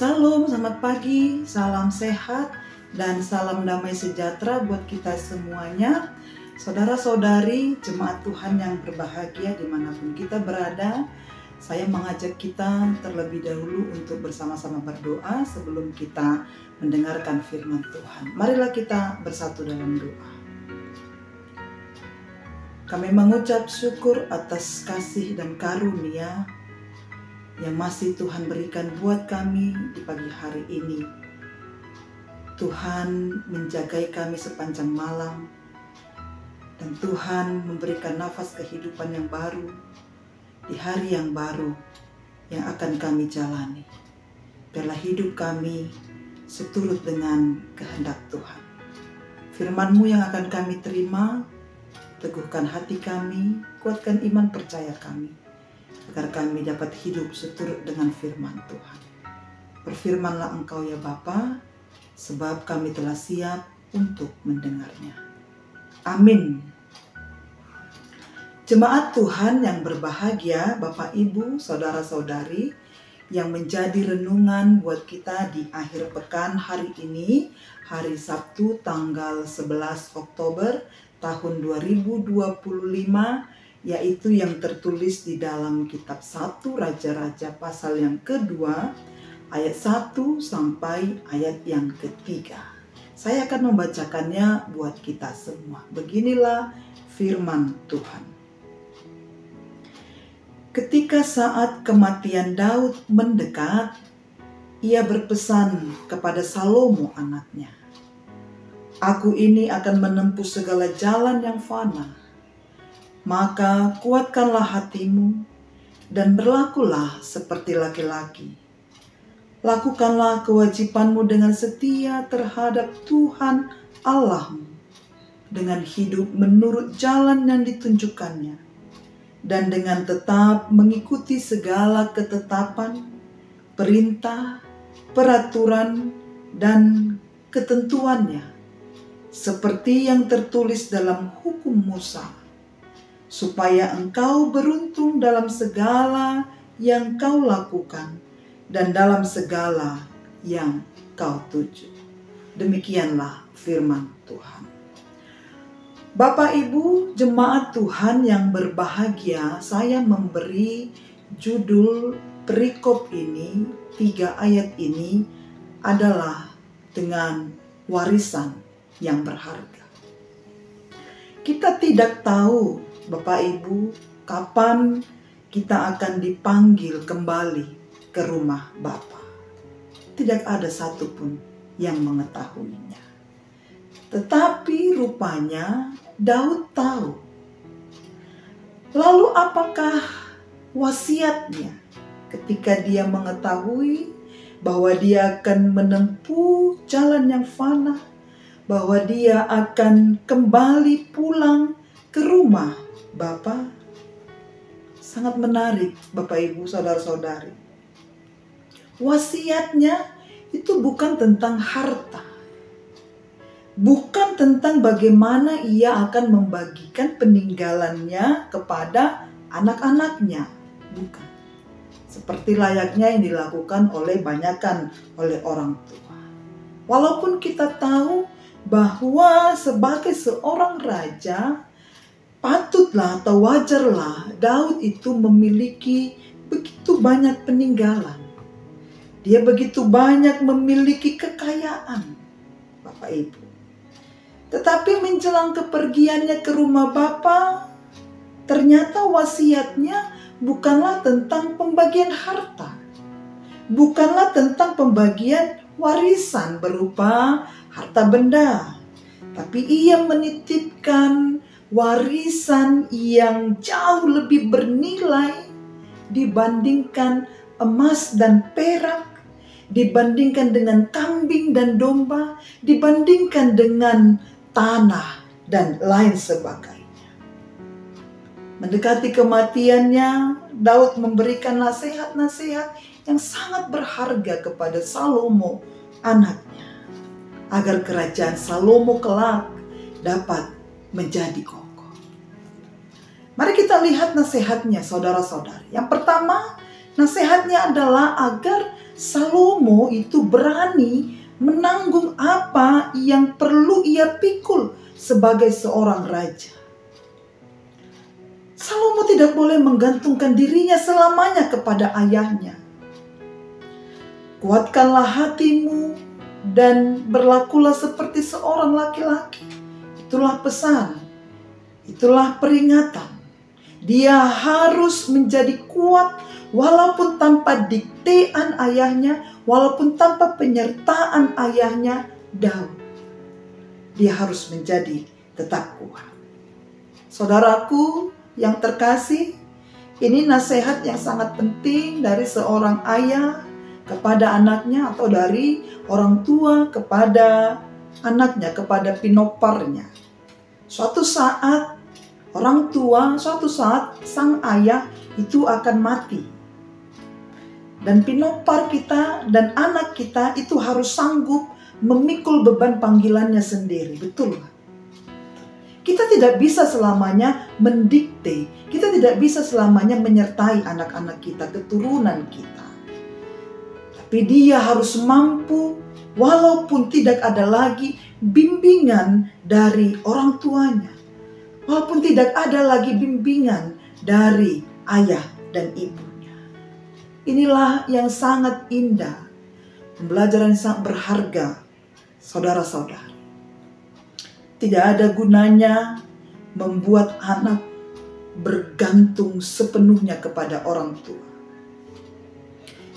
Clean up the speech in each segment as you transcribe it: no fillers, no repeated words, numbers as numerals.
Salam, selamat pagi, salam sehat, dan salam damai sejahtera buat kita semuanya. Saudara-saudari, jemaat Tuhan yang berbahagia dimanapun kita berada, saya mengajak kita terlebih dahulu untuk bersama-sama berdoa sebelum kita mendengarkan firman Tuhan. Marilah kita bersatu dalam doa. Kami mengucap syukur atas kasih dan karunia yang masih Tuhan berikan buat kami di pagi hari ini. Tuhan menjagai kami sepanjang malam, dan Tuhan memberikan nafas kehidupan yang baru di hari yang baru yang akan kami jalani. Biarlah hidup kami seturut dengan kehendak Tuhan. Firman-Mu yang akan kami terima, teguhkan hati kami, kuatkan iman percaya kami, agar kami dapat hidup seturut dengan firman Tuhan. Berfirmanlah Engkau ya Bapa, sebab kami telah siap untuk mendengarnya. Amin. Jemaat Tuhan yang berbahagia, Bapak Ibu, Saudara-saudari, yang menjadi renungan buat kita di akhir pekan hari ini, hari Sabtu tanggal 11 Oktober tahun 2025, yaitu yang tertulis di dalam kitab 1 Raja-Raja pasal yang kedua, ayat 1 sampai ayat yang ketiga. Saya akan membacakannya buat kita semua. Beginilah firman Tuhan. Ketika saat kematian Daud mendekat, ia berpesan kepada Salomo anaknya, "Aku ini akan menempuh segala jalan yang fana. Maka kuatkanlah hatimu dan berlakulah seperti laki-laki. Lakukanlah kewajibanmu dengan setia terhadap Tuhan Allahmu, dengan hidup menurut jalan yang ditunjukkannya, dan dengan tetap mengikuti segala ketetapan, perintah, peraturan, dan ketentuannya, seperti yang tertulis dalam hukum Musa, supaya engkau beruntung dalam segala yang kau lakukan dan dalam segala yang kau tuju." Demikianlah firman Tuhan. Bapak Ibu, jemaat Tuhan yang berbahagia, saya memberi judul perikop ini, 3 ayat ini adalah dengan warisan yang berharga. Kita tidak tahu, Bapak Ibu, kapan kita akan dipanggil kembali ke rumah Bapa. Tidak ada satupun yang mengetahuinya. Tetapi rupanya Daud tahu. Lalu apakah wasiatnya ketika dia mengetahui bahwa dia akan menempuh jalan yang fana, bahwa dia akan kembali pulang ke rumah Bapa? Sangat menarik, Bapak Ibu, Saudara-saudari. Wasiatnya itu bukan tentang harta, bukan tentang bagaimana ia akan membagikan peninggalannya kepada anak-anaknya, bukan. Seperti layaknya yang dilakukan oleh orang tua. Walaupun kita tahu bahwa sebagai seorang raja, patutlah atau wajarlah Daud itu memiliki begitu banyak peninggalan. Dia begitu banyak memiliki kekayaan, Bapak Ibu. Tetapi menjelang kepergiannya ke rumah Bapa, ternyata wasiatnya bukanlah tentang pembagian harta. Bukanlah tentang pembagian warisan berupa harta benda. Tapi ia menitipkan warisan yang jauh lebih bernilai dibandingkan emas dan perak, dibandingkan dengan kambing dan domba, dibandingkan dengan tanah dan lain sebagainya. Mendekati kematiannya, Daud memberikan nasihat-nasihat yang sangat berharga kepada Salomo anaknya, agar kerajaan Salomo kelak dapat menjadi kokoh. Mari kita lihat nasihatnya, saudara-saudari. Yang pertama, Nasihatnya adalah agar Salomo itu berani menanggung apa yang perlu ia pikul sebagai seorang raja. Salomo tidak boleh menggantungkan dirinya selamanya kepada ayahnya. Kuatkanlah hatimu dan berlakulah seperti seorang laki-laki. Itulah pesan, itulah peringatan. Dia harus menjadi kuat walaupun tanpa diktean ayahnya, walaupun tanpa penyertaan ayahnya Daud. Dia harus menjadi tetap kuat. Saudaraku yang terkasih, ini nasihat yang sangat penting dari seorang ayah kepada anaknya, atau dari orang tua kepada anaknya, kepada pinoparnya. Suatu saat orang tua, suatu saat sang ayah itu akan mati. Dan pinopar kita dan anak kita itu harus sanggup memikul beban panggilannya sendiri. Betul? Kita tidak bisa selamanya mendikte, kita tidak bisa selamanya menyertai anak-anak kita, keturunan kita. Tapi dia harus mampu walaupun tidak ada lagi bimbingan dari orang tuanya. Walaupun tidak ada lagi bimbingan dari ayah dan ibunya. Inilah yang sangat indah, pembelajaran yang sangat berharga, saudara-saudara. Tidak ada gunanya membuat anak bergantung sepenuhnya kepada orang tua.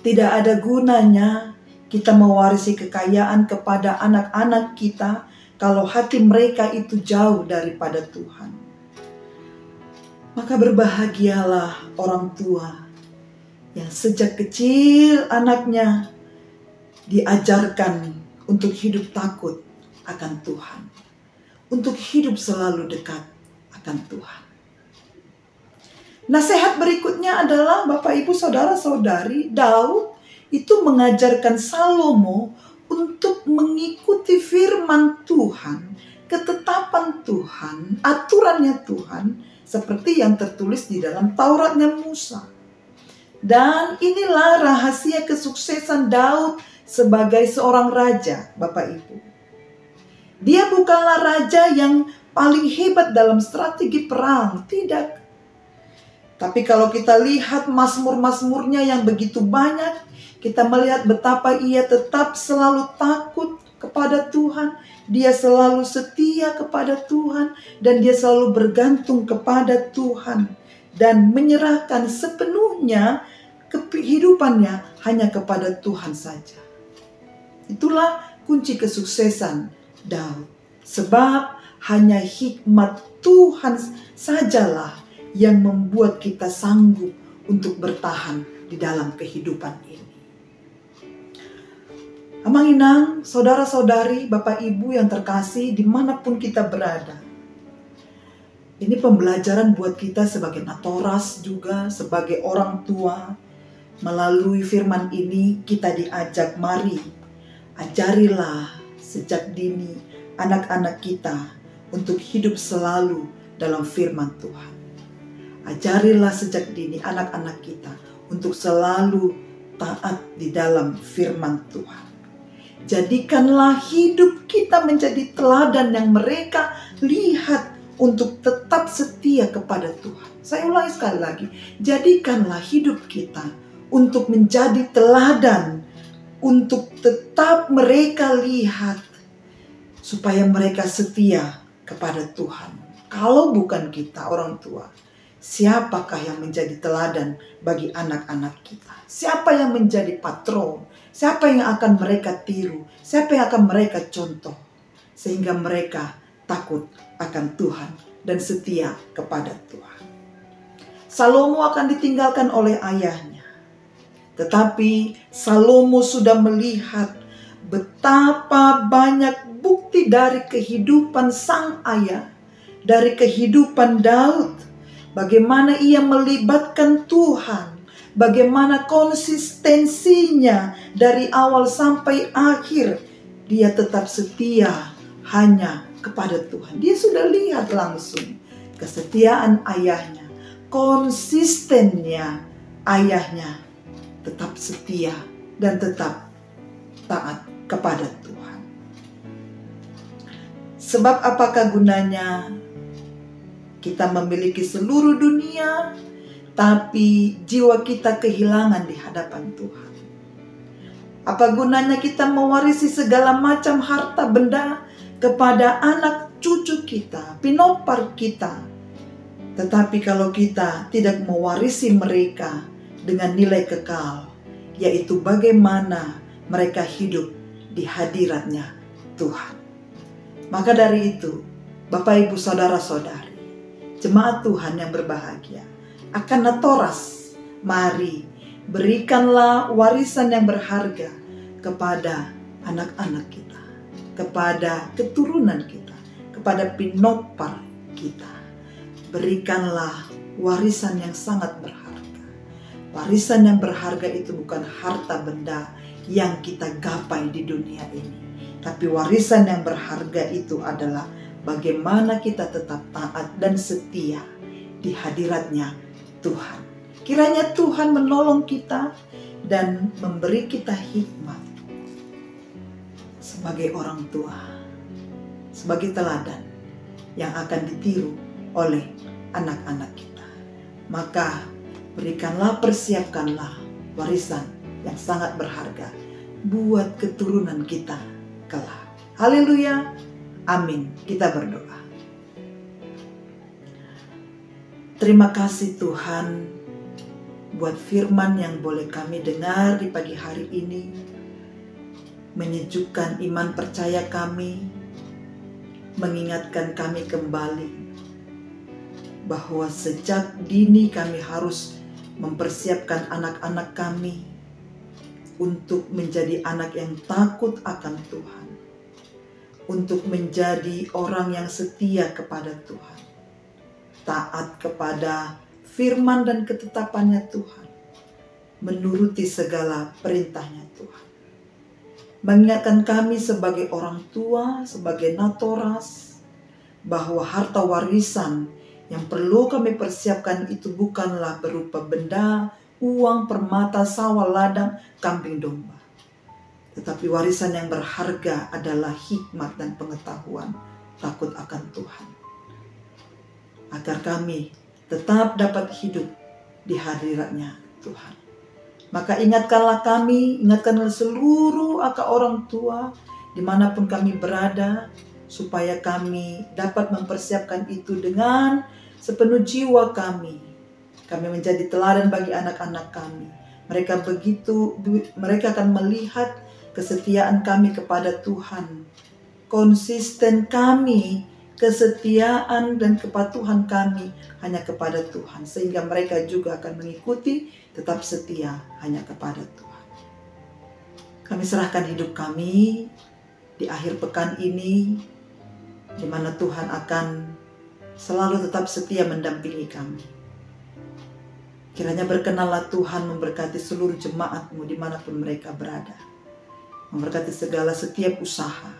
Tidak ada gunanya kita mewarisi kekayaan kepada anak-anak kita kalau hati mereka itu jauh daripada Tuhan. Maka berbahagialah orang tua yang sejak kecil anaknya diajarkan untuk hidup takut akan Tuhan, untuk hidup selalu dekat akan Tuhan. Nasihat berikutnya adalah Bapak Ibu Saudara-saudari, Daud itu mengajarkan Salomo untuk mengikuti firman Tuhan, ketetapan Tuhan, aturannya Tuhan, seperti yang tertulis di dalam Tauratnya Musa. Dan inilah rahasia kesuksesan Daud sebagai seorang raja, Bapak Ibu. Dia bukanlah raja yang paling hebat dalam strategi perang, tidak. Tapi kalau kita lihat mazmur-mazmurnya yang begitu banyak, kita melihat betapa ia tetap selalu takut kepada Tuhan. Dia selalu setia kepada Tuhan dan dia selalu bergantung kepada Tuhan. Dan menyerahkan sepenuhnya kehidupannya hanya kepada Tuhan saja. Itulah kunci kesuksesan Daud. Sebab hanya hikmat Tuhan sajalah yang membuat kita sanggup untuk bertahan di dalam kehidupan ini. Amanginang, saudara-saudari, Bapak Ibu yang terkasih dimanapun kita berada. Ini pembelajaran buat kita sebagai natoras juga, sebagai orang tua. Melalui firman ini kita diajak, mari ajarilah sejak dini anak-anak kita untuk hidup selalu dalam firman Tuhan. Ajarilah sejak dini anak-anak kita untuk selalu taat di dalam firman Tuhan. Jadikanlah hidup kita menjadi teladan yang mereka lihat untuk tetap setia kepada Tuhan. Saya ulangi sekali lagi, jadikanlah hidup kita untuk menjadi teladan, untuk tetap mereka lihat, supaya mereka setia kepada Tuhan. Kalau bukan kita orang tua, siapakah yang menjadi teladan bagi anak-anak kita? Siapa yang menjadi patron? Siapa yang akan mereka tiru? Siapa yang akan mereka contoh? Sehingga mereka takut akan Tuhan dan setia kepada Tuhan. Salomo akan ditinggalkan oleh ayahnya. Tetapi Salomo sudah melihat betapa banyak bukti dari kehidupan sang ayah, dari kehidupan Daud. Bagaimana ia melibatkan Tuhan, bagaimana konsistensinya dari awal sampai akhir. Dia tetap setia hanya kepada Tuhan. Dia sudah lihat langsung kesetiaan ayahnya, konsistennya ayahnya tetap setia, dan tetap taat kepada Tuhan. Sebab apakah gunanya kita memiliki seluruh dunia, tapi jiwa kita kehilangan di hadapan Tuhan? Apa gunanya kita mewarisi segala macam harta benda kepada anak cucu kita, pinopar kita, tetapi kalau kita tidak mewarisi mereka dengan nilai kekal, yaitu bagaimana mereka hidup di hadiratnya Tuhan. Maka dari itu, Bapak Ibu Saudara-saudari, jemaat Tuhan yang berbahagia, akan natoras, mari berikanlah warisan yang berharga kepada anak-anak kita, kepada keturunan kita, kepada pinopar kita. Berikanlah warisan yang sangat berharga. Warisan yang berharga itu bukan harta benda yang kita gapai di dunia ini, tapi warisan yang berharga itu adalah bagaimana kita tetap taat dan setia di hadiratnya Tuhan. Kiranya Tuhan menolong kita dan memberi kita hikmat sebagai orang tua, sebagai teladan yang akan ditiru oleh anak-anak kita. Maka berikanlah, persiapkanlah warisan yang sangat berharga buat keturunan kita kelak. Haleluya, amin. Kita berdoa. Terima kasih Tuhan buat firman yang boleh kami dengar di pagi hari ini, menyejukkan iman percaya kami, mengingatkan kami kembali bahwa sejak dini kami harus mempersiapkan anak-anak kami untuk menjadi anak yang takut akan Tuhan, untuk menjadi orang yang setia kepada Tuhan, taat kepada firman dan ketetapannya Tuhan, menuruti segala perintahnya Tuhan. Mengingatkan kami sebagai orang tua, sebagai natoras, bahwa harta warisan yang perlu kami persiapkan itu bukanlah berupa benda, uang, permata, sawah, ladang, kambing domba. Tetapi warisan yang berharga adalah hikmat dan pengetahuan takut akan Tuhan. Agar kami tetap dapat hidup di hadiratnya Tuhan. Maka ingatkanlah kami, ingatkanlah seluruh orang tua dimanapun kami berada, supaya kami dapat mempersiapkan itu dengan sepenuh jiwa kami. Kami menjadi teladan bagi anak-anak kami. Mereka akan melihat kesetiaan kami kepada Tuhan, konsisten kami, kesetiaan dan kepatuhan kami hanya kepada Tuhan, sehingga mereka juga akan mengikuti tetap setia hanya kepada Tuhan. Kami serahkan hidup kami di akhir pekan ini, di mana Tuhan akan selalu tetap setia mendampingi kami. Kiranya berkenanlah Tuhan memberkati seluruh jemaat-Mu dimanapun mereka berada. Memberkati segala setiap usaha.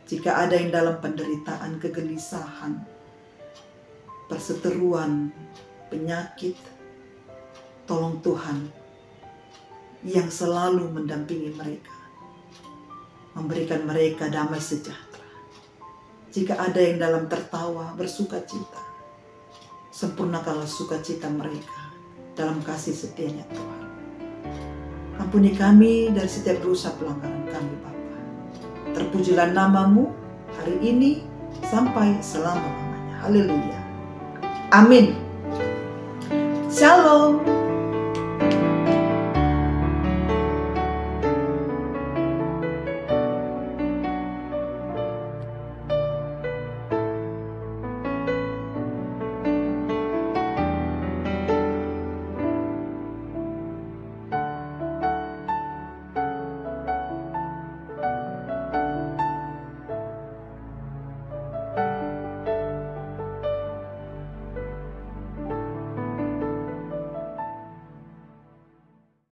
Jika ada yang dalam penderitaan, kegelisahan, perseteruan, penyakit, tolong Tuhan yang selalu mendampingi mereka. Memberikan mereka damai sejahtera. Jika ada yang dalam tertawa, bersukacita, sempurnakanlah sukacita mereka dalam kasih setianya Tuhan. Ampuni kami dari setiap dosa pelanggaran kami Bapa. Terpujilah nama-Mu hari ini sampai selama-lamanya. Haleluya. Amin. Shalom.